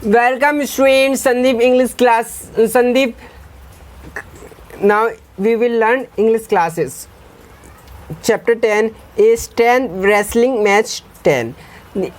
Welcome students, Sandeep English class. Sandeep, now we will learn English classes. Chapter 10 is 10 wrestling match 10.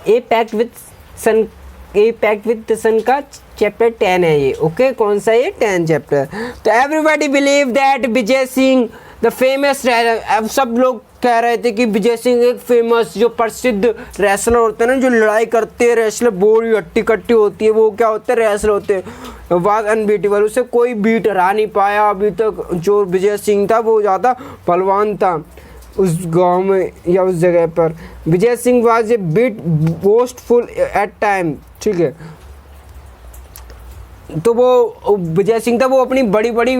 A packed with sun the sun का chapter 10 है ये. Okay कौन सा ये 10 chapter. तो everybody believe that Vijay Singh the famous, अब सब लोग कह रहे थे कि विजय सिंह एक फेमस जो प्रसिद्ध रेसलर होते हैं ना, जो लड़ाई करते हैं, रेसलर बोरी हट्टी कट्टी होती है, वो क्या होते हैं रेसलर होते हैं. वाज अनबीटेबल, उसे कोई बीट हरा नहीं पाया अभी तक. जो विजय सिंह था वो ज़्यादा पहलवान था उस गांव में या उस जगह पर. Vijay Singh was a bit boastful at time. ठीक है, तो वो विजय सिंह था, वो अपनी बड़ी बड़ी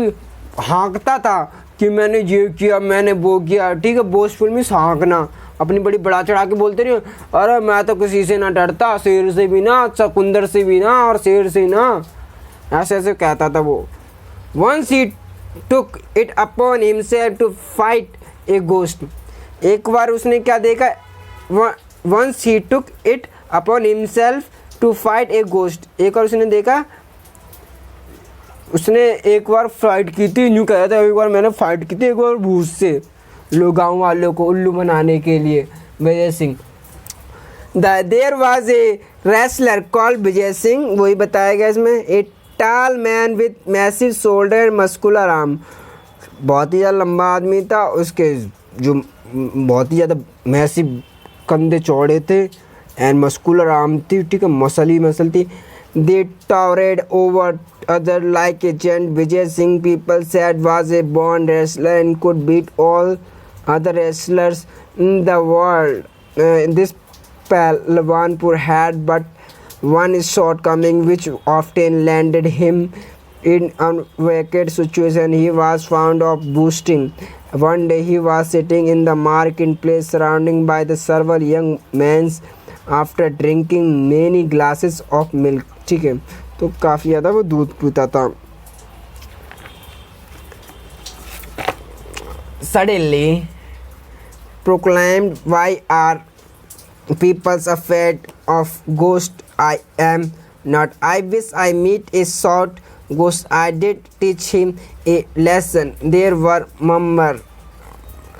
हाँकता था कि मैंने ये किया, मैंने वो किया. ठीक है, बोस्टफुल में हाँकना, अपनी बड़ी बड़ा चढ़ा के बोलते नहीं, अरे मैं तो किसी से ना डरता, शेर से भी ना, चकुंदर से भी ना, और शेर से ना, ऐसे ऐसे कहता था वो. Once he took it upon himself to fight a ghost. एक बार उसने क्या देखा, once he took it upon himself to fight a ghost. एक बार उसने देखा, उसने एक बार फाइट की थी, यूँ कह रहा था, एक बार मैंने फाइट की थी एक बार भूत से, लोग गाँव वालों को उल्लू बनाने के लिए. Vijay Singh, there was a wrestler called Vijay Singh, वही बताया गया इसमें. A tall man with massive shoulder muscular arm, बहुत ही ज़्यादा लंबा आदमी था, उसके जो बहुत ही ज़्यादा मैसिव कंधे चौड़े थे, एंड मस्कुलर आर्म थी. ठीक है, मसल थी. दे टावरेड over other like a giant. Vijay Singh, people said, was a born wrestler and could beat all other wrestlers in the world. This Palwanpur had but one shortcoming which often landed him in unwicked situation. He was fond of boasting. One day he was sitting in the marketplace surrounded by the several young men after drinking many glasses of milk. ठीक है, तो काफ़ी ज़्यादा वो दूध पीता था. Suddenly proclaimed, why are people afraid of ghost? I am not. I wish I meet a short ghost. I did teach him a lesson. There were murmur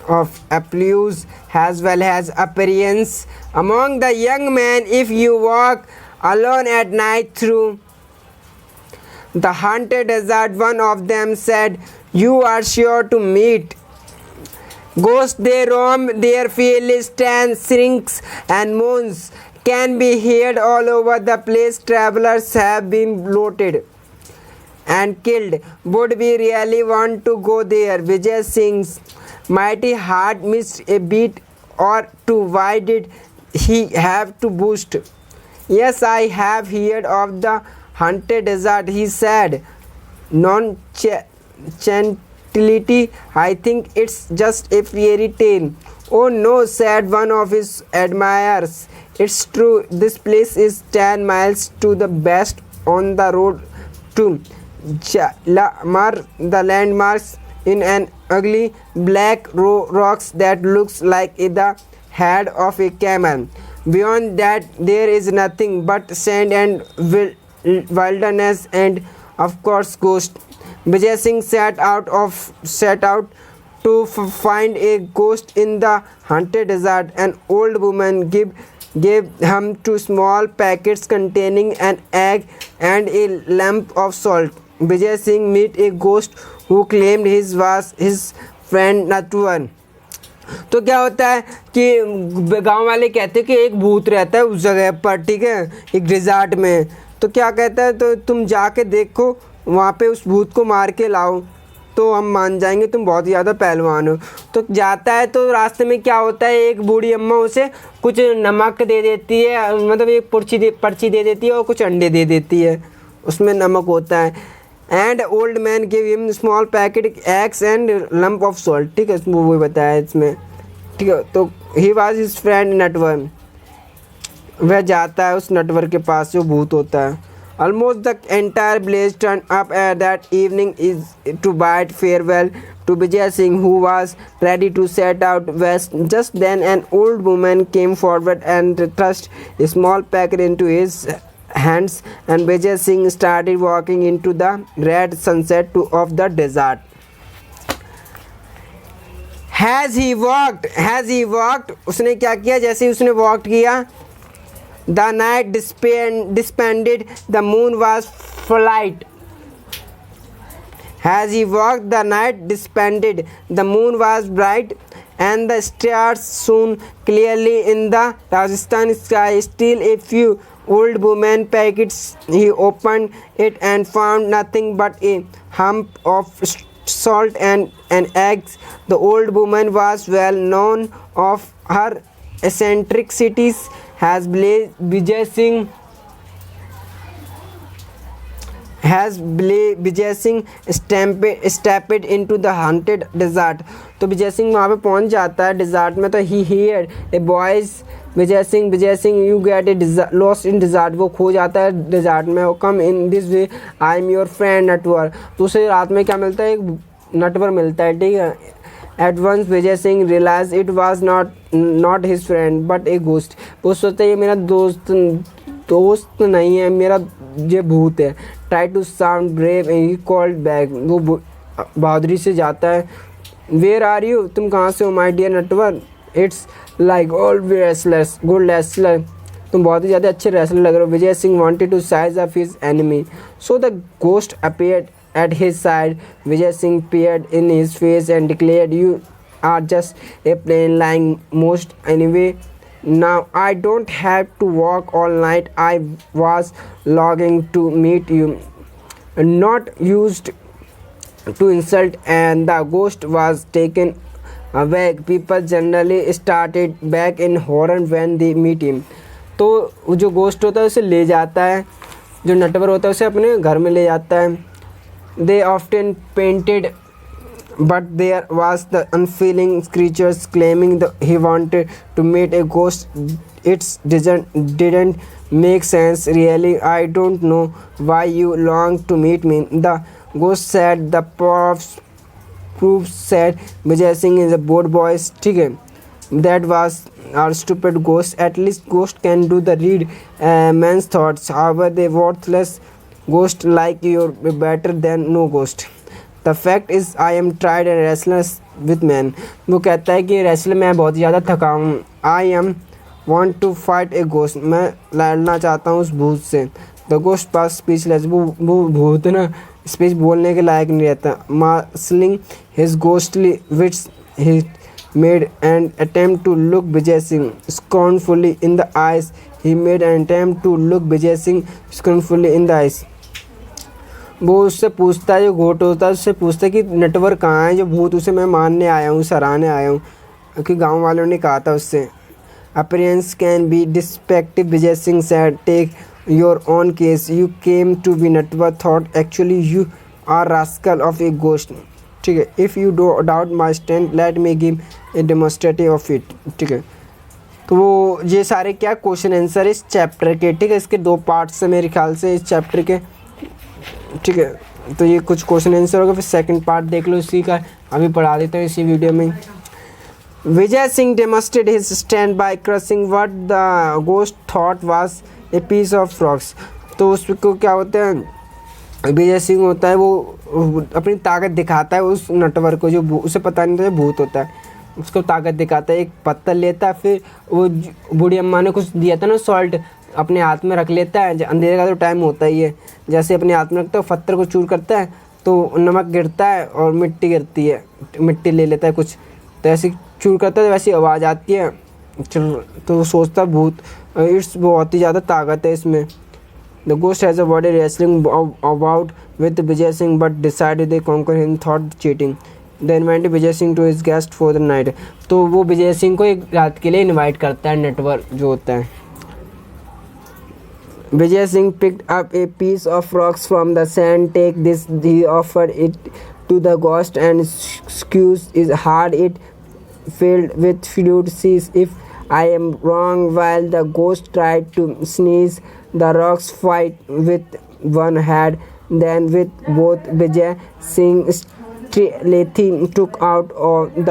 of applause as well as appearance among the young men. If you walk alone at night through the haunted desert, one of them said, you are sure to meet ghosts. They roam, their fearless dance, shrieks and moans can be heard all over the place. Travelers have been bloated and killed. Would we really want to go there? Vijay Singh's mighty heart missed a beat or two. Why did he have to boost? Yes, I have heard of the haunted desert, he said nonchalantly. I think it's just a fairy tale. Oh no, said one of his admirers. It's true. This place is 10 miles to the west on the road to Jalamar. The landmarks in an ugly black rocks that looks like the head of a camel. Beyond that there is nothing but sand and wilderness and of course ghost. Vijay Singh set out to find a ghost in the haunted desert. An old woman gave him 2 small packets containing an egg and a lump of salt. Vijay Singh met a ghost who claimed his was his friend Natwan. तो क्या होता है कि गांव वाले कहते हैं कि एक भूत रहता है उस जगह पर. ठीक है, एक रिजॉर्ट में. तो क्या कहता है, तो तुम जाके देखो, वहाँ पे उस भूत को मार के लाओ तो हम मान जाएंगे तुम बहुत ज़्यादा पहलवान हो. तो जाता है, तो रास्ते में क्या होता है, एक बूढ़ी अम्मा उसे कुछ नमक दे देती है, मतलब एक पर्ची दे देती है और कुछ अंडे दे देती है, उसमें नमक होता है. And old man give him small packet eggs and lump of salt. ठीक है, वो बताया इसमें. ठीक है, तो he was his friend Natwar. वह जाता है उस नटवर के पास जो भूत होता है. Almost the entire village turn up that evening is to bite farewell to Vijay Singh, who was ready to set out west. Just then an old woman came forward and thrust a small packet into his hands, and Vijay Singh started walking into the red sunset of the desert. Has he walked? उसने क्या किया? जैसे ही उसने walk किया, the night disbanded, the moon was flight. As he walked, the night disbanded, the moon was bright, and the stars shone clearly in the Rajasthan sky. Still, a few old women packets. He opened it and found nothing but a hump of salt and eggs. The old woman was well known of her eccentricities. Has Vijay Singh stepped into the haunted desert. तो विजय सिंह वहाँ पे पहुँच जाता है desert में. तो he hear a voice Vijay Singh you get a lost in desert. वो खो जाता है डिज़ार्ट में. Come in this way I am your friend Natwar. तो उसे रात में क्या मिलता है? एक नटवर मिलता है. ठीक है. At once Vijay Singh realise it was not his friend but a ghost. वो सोचता है ये मेरा दोस्त नहीं है, मेरा ये भूत है. Try to sound brave and he called back. वो बहादुरी से जाता है. Where are you? तुम कहाँ से हो my dear Natwar? It's like all wrestlers good wrestler. तुम बहुत ही ज़्यादा अच्छे रेसलर लग रहे हो. Vijay Singh wanted to size up his enemy, so the ghost appeared at his side. Vijay Singh peered in his face and declared, you are just a plain lying most anyway. Now I don't have to walk all night. I was longing to meet you, not used to insult. And the ghost was taken away. People generally started back in horror when they meet him. तो जो ghost होता है उसे ले जाता है, जो नटवर होता है उसे अपने घर में ले जाता है. They often painted, but there was the unfeeling creatures claiming that he wanted to meet a ghost. It didn't make sense really. I don't know why you long to meet me, the ghost said. The proof said Vijay Singh is a bored boy. ठीक है. That was our stupid ghost. At least ghost can do the read man's thoughts. However, they worthless. Ghost like you're better than no ghost. The fact is I am tired and restless with man. वो कहता है कि wrestler मैं बहुत ज़्यादा थका हूँ. I am want to fight a ghost. मैं लड़ना चाहता हूँ उस भूत से. The ghost was speechless. वो भूत ना स्पीच बोलने के लायक नहीं रहता. Marshalling his ghostly wits, he made an attempt to look Vijay Singh scornfully in the eyes. वो उससे पूछता है, जो घोट होता है उससे पूछता है कि नटवर कहाँ है, जो भूत उसे मैं मारने आया हूँ, सराहने आया हूँ, क्योंकि गांव वालों ने कहा था उससे. Appearance can be deceptive, Vijay Singh said. Take your own case. You came to be Natwar thought actually you are rascal of a ghost. ठीक है. If you doubt my stand let me give a demonstrative of it. ठीक है. तो वो ये सारे क्या question answer इस चैप्टर के. ठीक है. इसके 2 पार्ट्स हैं मेरे ख्याल से इस चैप्टर के. ठीक है. तो ये कुछ क्वेश्चन आंसर होगा, फिर सेकंड पार्ट देख लो इसी का. अभी पढ़ा देता हूँ इसी वीडियो में. Vijay Singh demonstrate his stand by crushing what the ghost thought was a piece of rocks. तो उसको क्या होता है, विजय सिंह होता है वो अपनी ताकत दिखाता है उस नटवर को, जो उसे पता नहीं था भूत होता है, उसको ताकत दिखाता है. एक पत्थर लेता है, फिर वो बूढ़ी अम्मा ने कुछ दिया था ना सॉल्ट, अपने हाथ में रख लेता है. अंधेरे का तो टाइम होता ही है, जैसे अपने हाथ में रखता है पत्थर को चूर करता है तो नमक गिरता है और मिट्टी गिरती है, मिट्टी ले लेता है कुछ, तो ऐसे चूर करता है तो वैसी आवाज़ आती है. तो सोचता भूत. इट्स बहुत ही ज़्यादा ताकत है इसमें. The ghost has a body wrestling about with Vijay Singh but decided they conquer him thought cheating. The invited Vijay Singh to his guest for the night. तो वो विजय सिंह को एक रात के लिए इन्वाइट करता है नटवर जो होता है. Vijay Singh picked up a piece of rocks from the sand. Take this, he offered it to the ghost, and squeezed is hard. It filled with fluid. See if I am wrong. While the ghost tried to sneeze, the rocks fight with one hand, then with both. Vijay Singh stealthily took out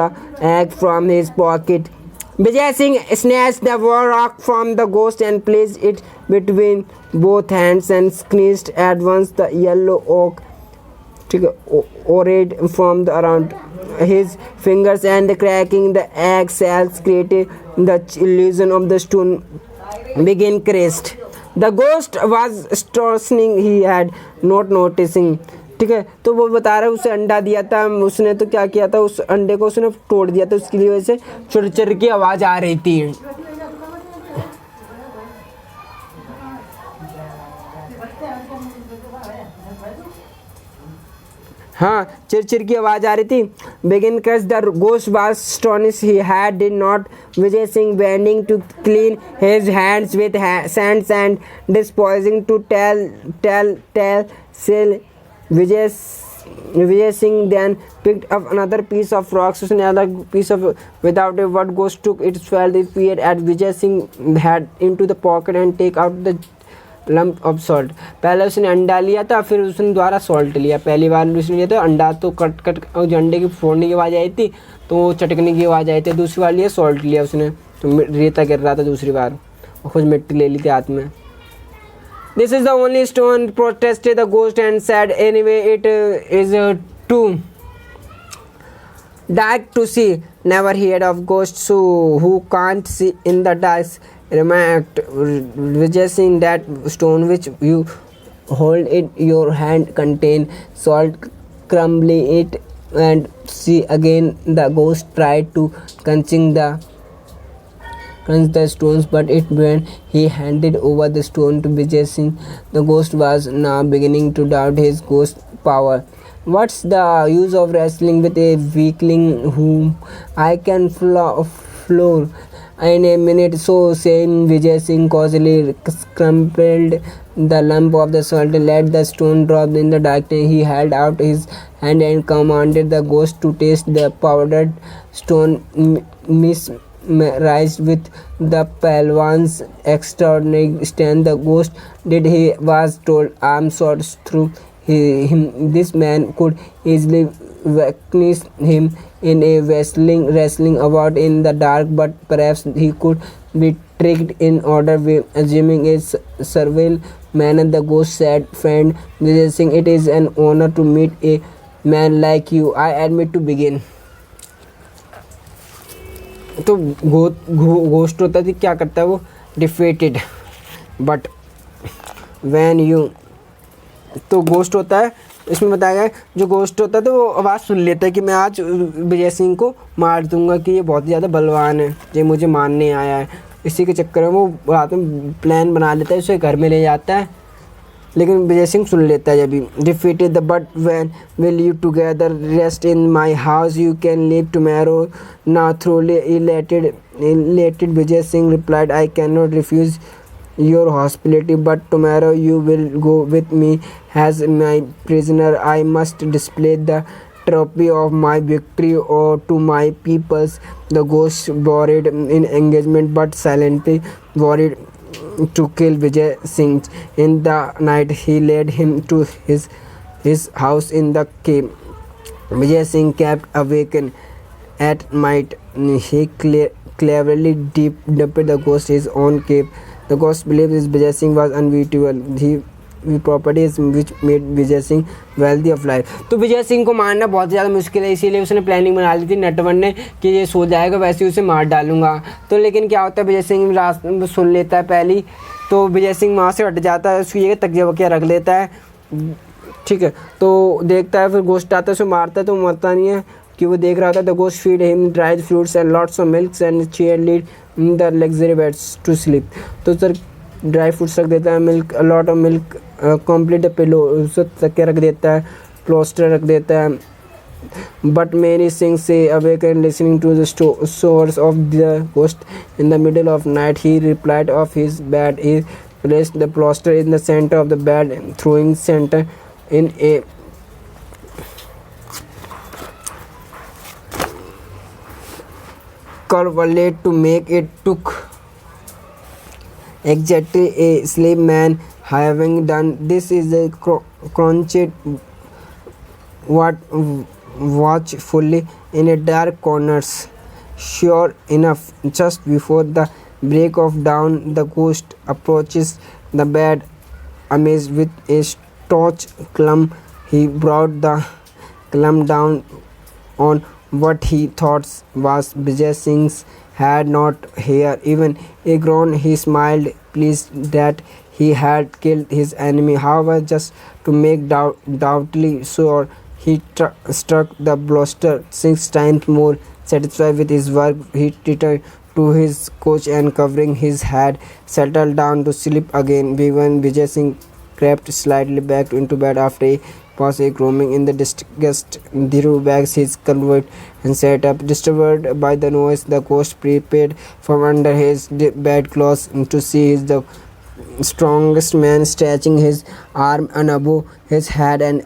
the egg from his pocket. Vijay Singh snatched the rock from the ghost and placed it between both hands and squeezed at once the yellow oak orate from the around his fingers, and the cracking the egg cells created the illusion of the stone began crashed. The ghost was straining, he had not noticing. ठीक है, तो वो बता रहा है उसे अंडा दिया था उसने, तो क्या किया था उस अंडे को उसने तोड़ दिया था, उसकी वजह से चुर चुर की आवाज़ आ रही थी. हाँ, चिरचिर की आवाज़ आ रही थी. Begin curse the ghost was astonished. He had did not. Vijay Singh bending to clean his hands with sands and disposing to tell Sil. Vijay Singh then picked up another piece of rocks, another piece of without a word. Ghost took its felt it peered at Vijay Singh had into the pocket and take out the lump of salt. पहले उसने अंडा लिया था, फिर उसने दोबारा salt लिया. पहली बार उसने लिया था अंडा, तो कट कट और जो अंडे की फोड़ने की आवाज़ आई थी तो चटकने की आवाज़ आई थी. दूसरी बार लिया सॉल्ट लिया उसने, तो रेता गिर रहा था दूसरी बार, और कुछ मिट्टी ले ली थी हाथ में. This is the only stone protested the ghost and said anyway it is too dark to see. Never heard of ghosts who can't see in the dark. Remarked Vijay Singh, that stone which you hold in your hand contain salt. Crumbly it and see again. The ghost tried to crunch the stones, but it when he handed over the stone to Vijay Singh, the ghost was now beginning to doubt his ghost power. What's the use of wrestling with a weakling whom I can floor in a minute? So saying, Vijay Singh cautiously crumpled the lump of the salt, let the stone drop in the darkness. He held out his hand and commanded the ghost to taste the powdered stone mesmerized with the Palwan's extraordinary strength. The ghost did he was told arm swords through him. This man could easily vanquish him in a wrestling about in the dark, but perhaps he could be tricked in order with assuming a servile manner. The ghost said, friend Vijay Singh, it is an honor to meet a man like you. I admit to begin. तो ghost होता है, क्या करता है वो, defeated. But when you, तो ghost होता है, इसमें बताया गया जो घोस्ट होता है तो वो आवाज़ सुन लेता है कि मैं आज विजय सिंह को मार दूंगा, कि ये बहुत ज़्यादा बलवान है, ये मुझे मारने आया है. इसी के चक्कर में वो रात में प्लान बना लेता है, उसे घर में ले जाता है, लेकिन विजय सिंह सुन लेता है. जब भी defeated the but when will you together rest in my house, you can leave tomorrow now. Thoroughly elated Vijay Singh replied, I cannot refuse your hospitality, but tomorrow you will go with me as my prisoner. I must display the trophy of my victory or to my peoples. The ghost worried in engagement, but silently worried to kill Vijay Singh. In the night, he led him to his house in the cave. Vijay Singh kept awake at night. He cleverly dipped the ghost his own cave. The ghost believes Vijay Singh was unbeatable. He properties which made Vijay Singh wealthy of life. तो विजय सिंह को मारना बहुत ज़्यादा मुश्किल है, इसीलिए उसने planning बना ली थी नटवन ने कि ये सो जाएगा वैसे ही उसे मार डालूंगा. तो लेकिन क्या होता है, विजय सिंह रास्ते में सुन लेता है पहली, तो विजय सिंह वहाँ से हट जाता है, उसकी जगह तकिया वकिया रख लेता है. ठीक है, तो देखता है, फिर गोश्त आता है, उसे मारता है, तो मरता नहीं है कि वो देख रहा था. The ghost feed him dried fruits and lots of milk and chair lead the luxury beds to sleep. तो सर ड्राई फ्रूट्स रख देता है, milk lot of milk, complete pillow उसे तकिया रख देता है, प्लास्टर रख देता है. बट मेरी सिंह से awake and listening to the source of the ghost in the middle of night. He replied of his bed. He placed the plaster in the centre of the bed, throwing center in a curve to make it took exactly a slave man. Having done this, is a crouched watchfully in a dark corners. Sure enough, just before the break of dawn, the ghost approaches the bed. Amazed with a torch clump, he brought the clump down on what he thought was Vijay Singh's head, not hair. Even a groan, he smiled, pleased that he had killed his enemy. However, just to make doubtly sure, he struck the bloster 6 times more. Satisfied with his work, he returned to his coach and covering his head, settled down to sleep again. When Vijay Singh crept slightly back into bed after a pause, a grooming in the disgust, drew back his convert and sat up. Disturbed by the noise, the ghost prepared from under his bedclothes to see the strongest man stretching his arm above his head and